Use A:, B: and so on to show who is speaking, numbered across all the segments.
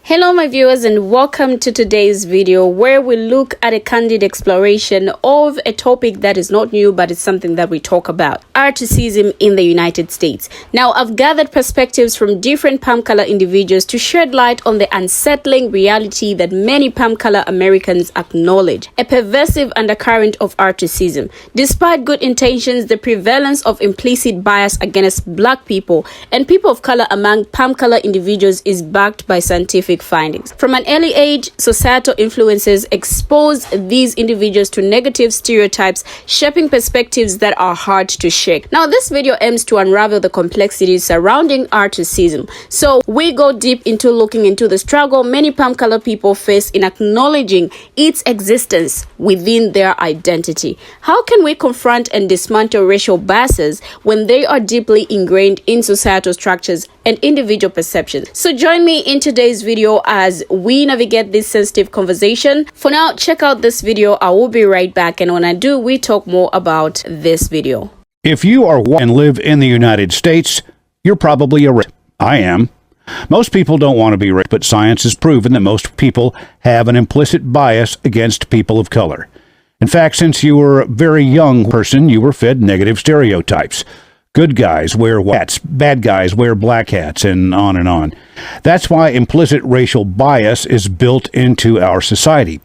A: Hello my viewers, and welcome to today's video where we look at a candid exploration of a topic that is not new, but it's something that we talk about: racism in the United States. Now, I've gathered perspectives from different palm color individuals to shed light on the unsettling reality that many palm color Americans acknowledge: a pervasive undercurrent of racism. Despite good intentions, the prevalence of implicit bias against black people and people of color among palm color individuals is backed by scientific findings. From an early age, societal influences expose these individuals to negative stereotypes, shaping perspectives that are hard to shake. Now, this video aims to unravel the complexities surrounding racism. So we go deep into looking into the struggle many palm color people face in acknowledging its existence within their identity. How can we confront and dismantle racial biases when they are deeply ingrained in societal structures and individual perceptions? So join me in today's video as we navigate this sensitive conversation. For now, check out this video. I will be right back, and when I do, we talk more about this video.
B: If you are white and live in the United States, you're probably a racist. I am. Most people don't want to be racist, but science has proven that most people have an implicit bias against people of color. In fact, since you were a very young person, you were fed negative stereotypes. Good guys wear white hats, bad guys wear black hats, and on and on. That's why implicit racial bias is built into our society.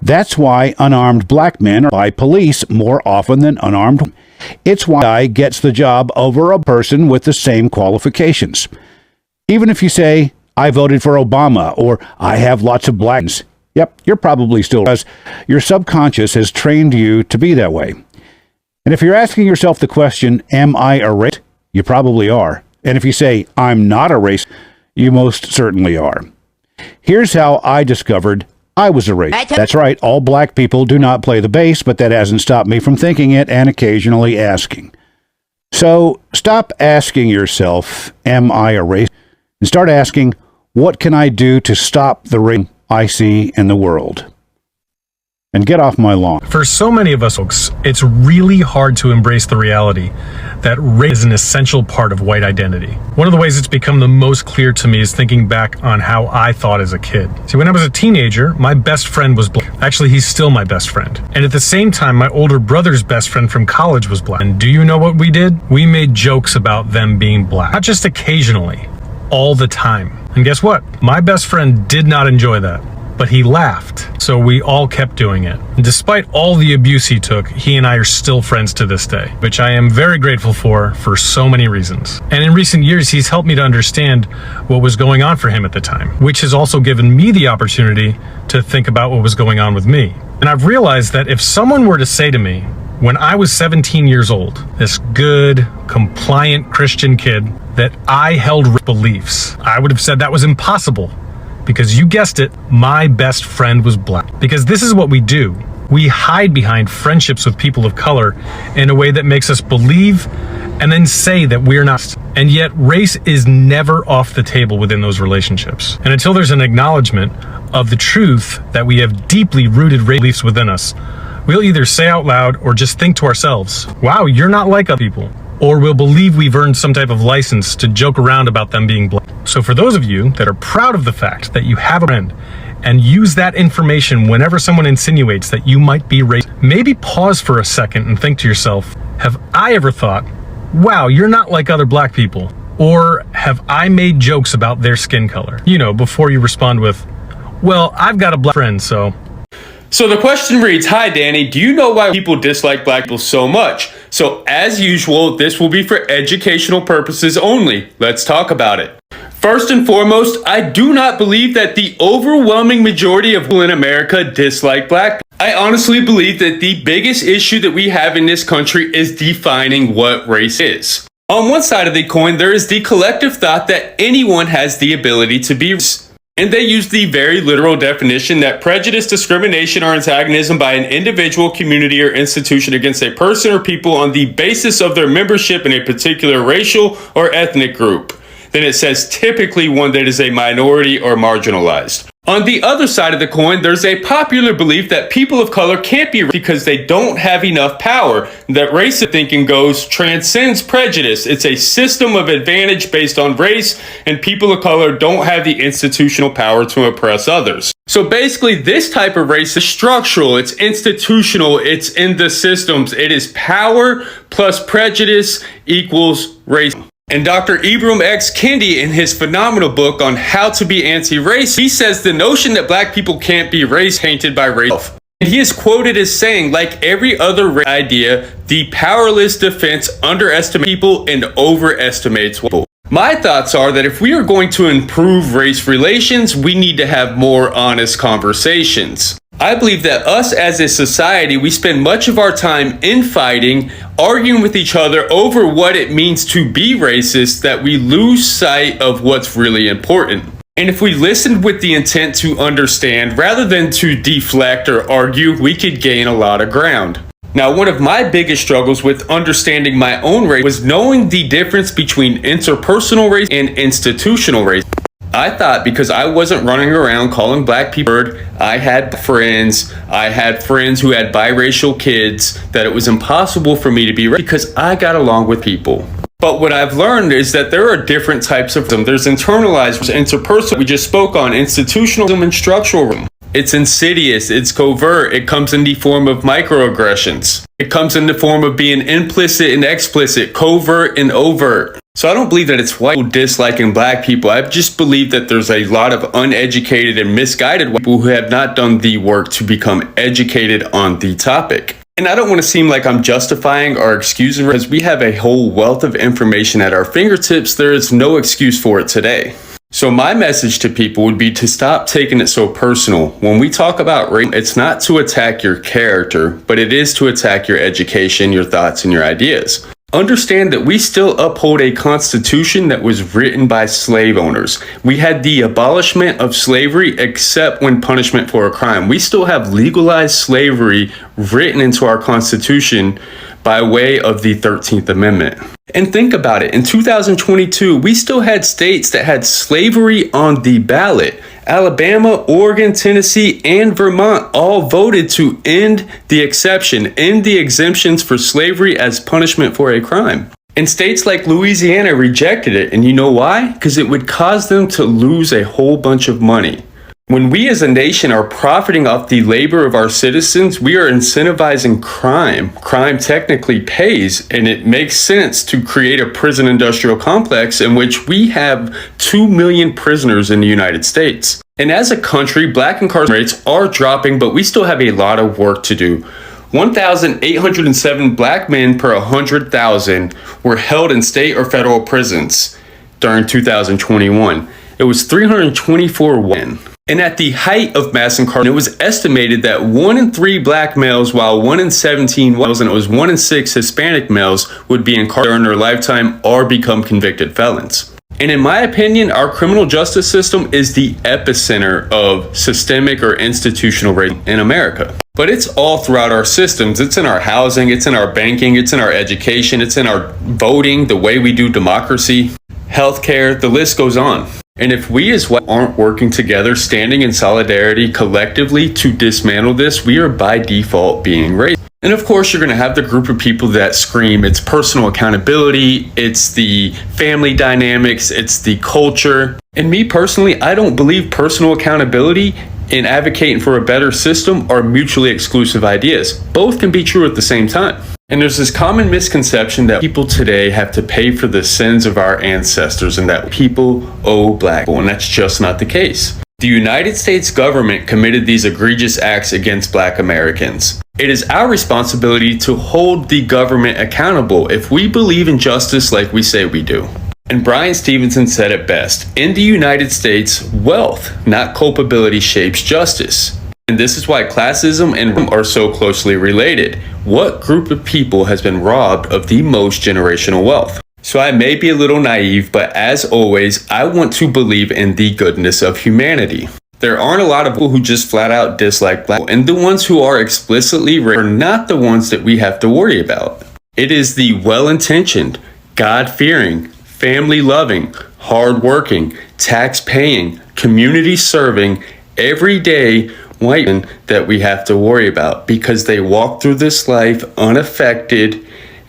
B: That's why unarmed black men are by police more often than unarmed women. It's why a guy gets the job over a person with the same qualifications. Even if you say, I voted for Obama, or I have lots of blacks, yep, you're probably still, because your subconscious has trained you to be that way. And if you're asking yourself the question, am I a racist? You probably are. And if you say, I'm not a racist, you most certainly are. Here's how I discovered I was a racist. That's right, all black people do not play the bass, but that hasn't stopped me from thinking it and occasionally asking. So stop asking yourself, am I a racist? And start asking, what can I do to stop the racism I see in the world? And get off my lawn.
C: For so many of us folks, it's really hard to embrace the reality that race is an essential part of white identity. One of the ways it's become the most clear to me is thinking back on how I thought as a kid. See, when I was a teenager, my best friend was black. Actually, he's still my best friend. And at the same time, my older brother's best friend from college was black. And do you know what we did? We made jokes about them being black. Not just occasionally, all the time. And guess what? My best friend did not enjoy that. But he laughed, so we all kept doing it. And despite all the abuse he took, he and I are still friends to this day, which I am very grateful for so many reasons. And in recent years, he's helped me to understand what was going on for him at the time, which has also given me the opportunity to think about what was going on with me. And I've realized that if someone were to say to me, when I was 17 years old, this good, compliant Christian kid, that I held beliefs, I would have said that was impossible. Because you guessed it, my best friend was black. Because this is what we do. We hide behind friendships with people of color in a way that makes us believe and then say that we're not. And yet race is never off the table within those relationships. And until there's an acknowledgement of the truth that we have deeply rooted race beliefs within us, we'll either say out loud or just think to ourselves, wow, you're not like other people. Or we'll believe we've earned some type of license to joke around about them being black. So for those of you that are proud of the fact that you have a friend and use that information whenever someone insinuates that you might be racist, maybe pause for a second and think to yourself, have I ever thought, wow, you're not like other black people? Or have I made jokes about their skin color? You know, before you respond with, well, I've got a black friend, so...
D: So the question reads, hi Danny, do you know why people dislike black people so much? So as usual, this will be for educational purposes only. Let's talk about it. First and foremost, I do not believe that the overwhelming majority of people in America dislike black people. I honestly believe that the biggest issue that we have in this country is defining what race is. On one side of the coin, there is the collective thought that anyone has the ability to be racist. And they use the very literal definition that prejudice, discrimination, or antagonism by an individual, community, or institution against a person or people on the basis of their membership in a particular racial or ethnic group. Then it says typically one that is a minority or marginalized. On the other side of the coin, there's a popular belief that people of color can't be racist because they don't have enough power. That racist thinking transcends prejudice. It's a system of advantage based on race, and people of color don't have the institutional power to oppress others. So basically, this type of race is structural, it's institutional, it's in the systems. It is power plus prejudice equals race. And Dr. Ibram X. Kendi, in his phenomenal book on how to be anti-racist, he says the notion that black people can't be race painted by race. And he is quoted as saying, like every other idea, the powerless defense underestimates people and overestimates people. My thoughts are that if we are going to improve race relations, we need to have more honest conversations. I believe that us as a society, we spend much of our time infighting, arguing with each other over what it means to be racist, that we lose sight of what's really important. And if we listened with the intent to understand rather than to deflect or argue, we could gain a lot of ground. Now, one of my biggest struggles with understanding my own race was knowing the difference between interpersonal race and institutional race. I thought because I wasn't running around calling black people, I had friends who had biracial kids, that it was impossible for me to be racist because I got along with people. But what I've learned is that there are different types of them. There's internalized, interpersonal, we just spoke on, institutionalism and structural. It's insidious, it's covert, it comes in the form of microaggressions. It comes in the form of being implicit and explicit, covert and overt. So I don't believe that it's white people disliking black people. I just believe that there's a lot of uneducated and misguided people who have not done the work to become educated on the topic. And I don't want to seem like I'm justifying or excusing, because we have a whole wealth of information at our fingertips. There is no excuse for it today. So my message to people would be to stop taking it so personal. When we talk about race, it's not to attack your character, but it is to attack your education, your thoughts, and your ideas. Understand that we still uphold a constitution that was written by slave owners. We had the abolishment of slavery except when punishment for a crime. We still have legalized slavery written into our constitution by way of the 13th Amendment. And think about it, in 2022, we still had states that had slavery on the ballot. Alabama, Oregon, Tennessee, and Vermont all voted to end the exception, end the exemptions for slavery as punishment for a crime. And states like Louisiana rejected it. And you know why? Because it would cause them to lose a whole bunch of money. When we as a nation are profiting off the labor of our citizens, we are incentivizing crime. Crime technically pays, and it makes sense to create a prison industrial complex in which we have 2 million prisoners in the United States. And as a country, black incarceration rates are dropping, but we still have a lot of work to do. 1,807 black men per 100,000 were held in state or federal prisons during 2021. It was 324 women. And at the height of mass incarceration, it was estimated that 1 in 3 black males, while 1 in 17 males, and it was 1 in 6 Hispanic males would be incarcerated during their lifetime or become convicted felons. And in my opinion, our criminal justice system is the epicenter of systemic or institutional racism in America. But it's all throughout our systems. It's in our housing, it's in our banking, it's in our education, it's in our voting, the way we do democracy, healthcare, the list goes on. And if we as well aren't working together, standing in solidarity collectively to dismantle this, we are by default being racist. And of course, you're going to have the group of people that scream it's personal accountability, it's the family dynamics, it's the culture. And me personally, I don't believe personal accountability and advocating for a better system are mutually exclusive ideas. Both can be true at the same time. And there's this common misconception that people today have to pay for the sins of our ancestors and that people owe black people, and that's just not the case. The United States government committed these egregious acts against black Americans. It is our responsibility to hold the government accountable if we believe in justice like we say we do. And Brian Stevenson said it best, in the United States, wealth, not culpability, shapes justice. And this is why classism and racism are so closely related. What group of people has been robbed of the most generational wealth? So I may be a little naive, but as always, I want to believe in the goodness of humanity. There aren't a lot of people who just flat out dislike black people, and the ones who are explicitly racist are not the ones that we have to worry about. It is the well-intentioned, God-fearing, family-loving, hard-working, tax-paying, community-serving, everyday white men that we have to worry about because they walk through this life unaffected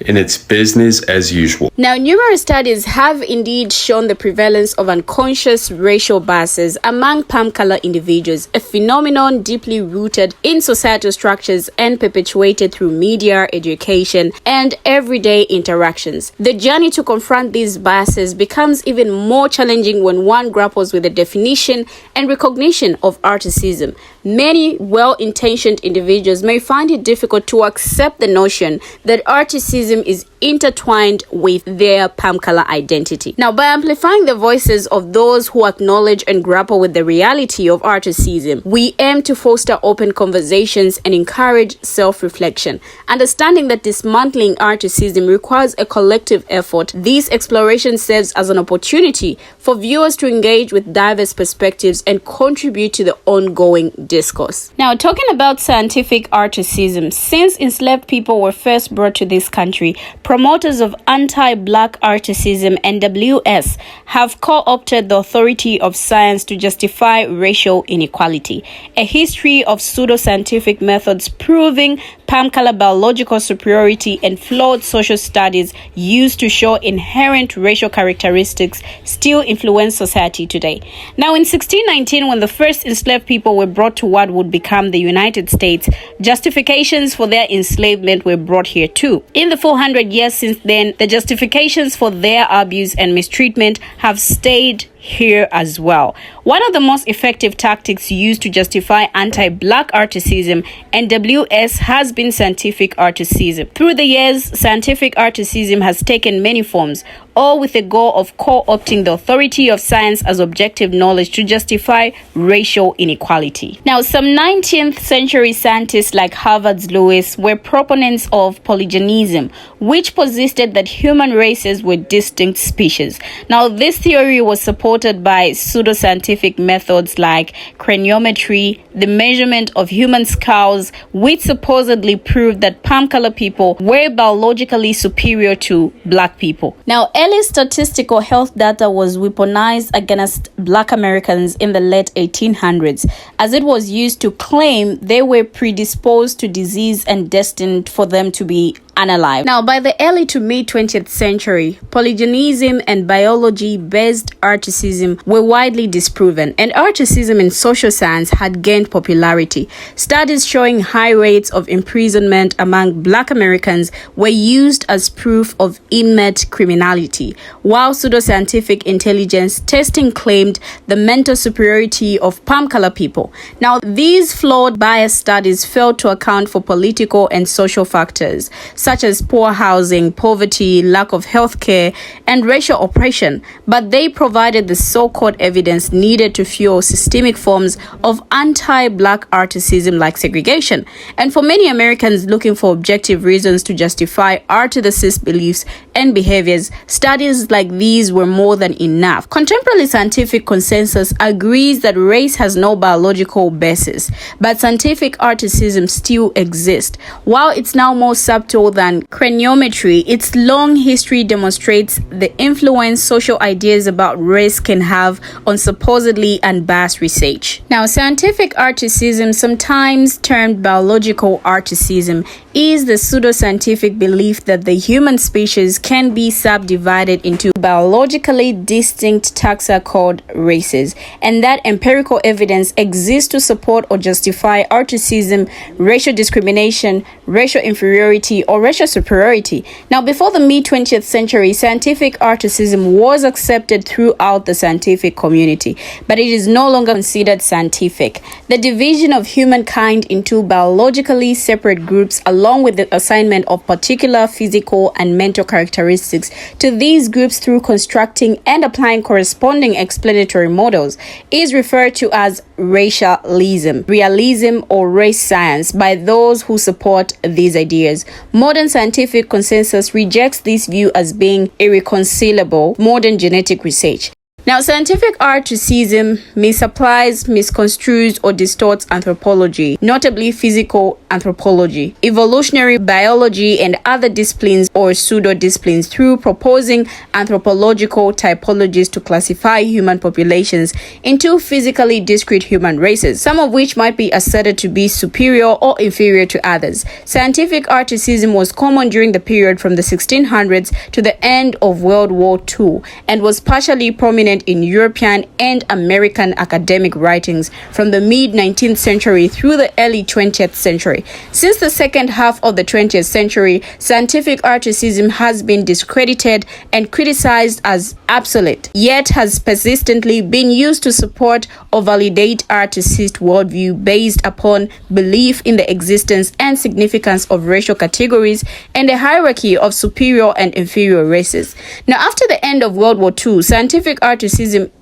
D: and it's business as usual.
A: Now, numerous studies have indeed shown the prevalence of unconscious racial biases among palm color individuals, a phenomenon deeply rooted in societal structures and perpetuated through media, education, and everyday interactions. The journey to confront these biases becomes even more challenging when one grapples with the definition and recognition of articism. Many well-intentioned individuals may find it difficult to accept the notion that articism is intertwined with their palm color identity. Now, by amplifying the voices of those who acknowledge and grapple with the reality of articism, we aim to foster open conversations and encourage self-reflection. Understanding that dismantling articism requires a collective effort, this exploration serves as an opportunity for viewers to engage with diverse perspectives and contribute to the ongoing discourse. Now, talking about scientific articism, since enslaved people were first brought to this country, promoters of anti-black articism, NWS, have co-opted the authority of science to justify racial inequality. A history of pseudoscientific methods proving palm color biological superiority and flawed social studies used to show inherent racial characteristics still influence society today. Now, in 1619, when the first enslaved people were brought to what would become the United States, justifications for their enslavement were brought here too. In the 400 years since then, the justifications for their abuse and mistreatment have stayed here as well. One of the most effective tactics used to justify anti-black articism, NWS, has been scientific articism. Through the years, scientific articism has taken many forms, all with the goal of co-opting the authority of science as objective knowledge to justify racial inequality. Now, some 19th century scientists like Harvard's Lewis were proponents of polygenism, which posited that human races were distinct species. Now, this theory was supported by pseudoscientific methods like craniometry, the measurement of human skulls, which supposedly proved that palm color people were biologically superior to black people. Now, early statistical health data was weaponized against black Americans in the late 1800s, as it was used to claim they were predisposed to disease and destined for them to be unalive. Now, by the early to mid 20th century, polygenism and biology-based articism were widely disproven, and articism in social science had gained popularity. Studies showing high rates of imprisonment among black Americans were used as proof of inmate criminality, while pseudoscientific intelligence testing claimed the mental superiority of palm color people. Now, these flawed bias studies failed to account for political and social factors such as poor housing, poverty, lack of health care, and racial oppression, but they provided the so-called evidence needed to fuel systemic forms of anti-black articism like segregation. And for many Americans looking for objective reasons to justify orthodox beliefs and behaviors, studies like these were more than enough. Contemporary scientific consensus agrees that race has no biological basis, but scientific articism still exists. While it's now more subtle than craniometry, its long history demonstrates the influence social ideas about race can have on supposedly unbiased research. Now, scientific articism, sometimes termed biological articism, is the pseudoscientific belief that the human species can be subdivided into biologically distinct taxa called races, and that empirical evidence exists to support or justify articism, racial discrimination, racial inferiority, or racial superiority. Now, before the mid-20th century, scientific articism was accepted throughout the scientific community, but it is no longer considered scientific. The division of humankind into biologically separate groups, along with the assignment of particular physical and mental characteristics to these groups through constructing and applying corresponding explanatory models, is referred to as racialism, realism, or race science by those who support these ideas. Modern scientific consensus rejects this view as being irreconcilable modern genetic research. Now, scientific articism misapplies, misconstrues, or distorts anthropology, notably physical anthropology, evolutionary biology, and other disciplines or pseudo-disciplines through proposing anthropological typologies to classify human populations into physically discrete human races, some of which might be asserted to be superior or inferior to others. Scientific articism was common during the period from the 1600s to the end of World War II and was partially prominent in European and American academic writings from the mid-19th century through the early 20th century. Since the second half of the 20th century, scientific articism has been discredited and criticized as obsolete, yet has persistently been used to support or validate articist worldview based upon belief in the existence and significance of racial categories and a hierarchy of superior and inferior races. Now, after the end of World War II, scientific articism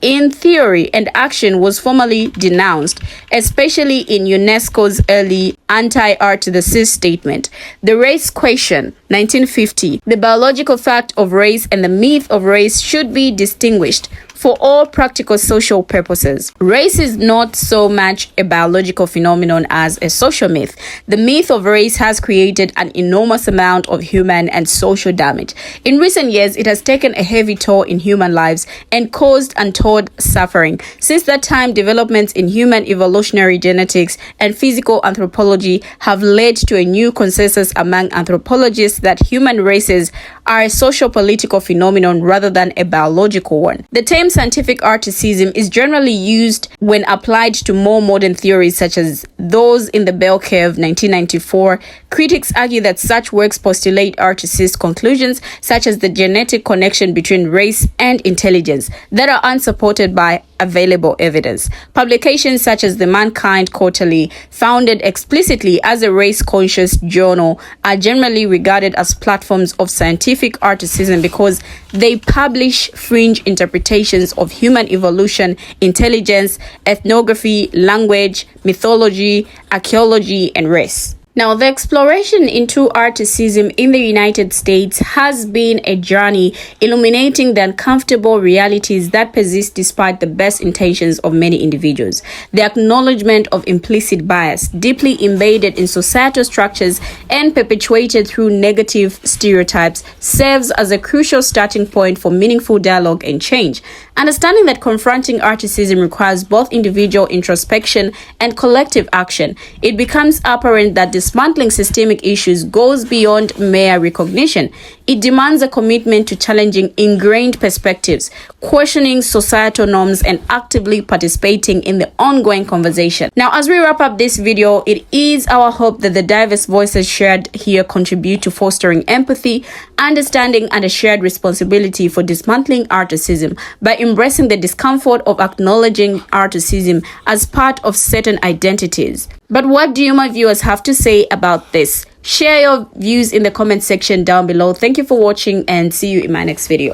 A: in theory and action was formally denounced, especially in UNESCO's early anti-articist statement. The Race Question, 1950. The biological fact of race and the myth of race should be distinguished for all practical social purposes. Race is not so much a biological phenomenon as a social myth. The myth of race has created an enormous amount of human and social damage. In recent years, it has taken a heavy toll in human lives and caused untold suffering. Since that time, developments in human evolutionary genetics and physical anthropology have led to a new consensus among anthropologists that human races are a social-political phenomenon rather than a biological one. The term scientific articism is generally used when applied to more modern theories such as those in the Bell Curve 1994. Critics argue that such works postulate articist conclusions such as the genetic connection between race and intelligence that are unsupported by available evidence. Publications such as the Mankind Quarterly, founded explicitly as a race-conscious journal, are generally regarded as platforms of scientific articism because they publish fringe interpretations of human evolution, intelligence, ethnography, language, mythology, archaeology, and race. Now, the exploration into articism in the United States has been a journey illuminating the uncomfortable realities that persist despite the best intentions of many individuals. The acknowledgement of implicit bias, deeply embedded in societal structures and perpetuated through negative stereotypes, serves as a crucial starting point for meaningful dialogue and change. Understanding that confronting articism requires both individual introspection and collective action, it becomes apparent that dismantling systemic issues goes beyond mere recognition. It demands a commitment to challenging ingrained perspectives, questioning societal norms, and actively participating in the ongoing conversation. Now, as we wrap up this video, it is our hope that the diverse voices shared here contribute to fostering empathy, understanding, and a shared responsibility for dismantling articism by embracing the discomfort of acknowledging articism as part of certain identities. But what do you, my viewers, have to say about this? Share your views in the comment section down below. Thank you for watching and see you in my next video.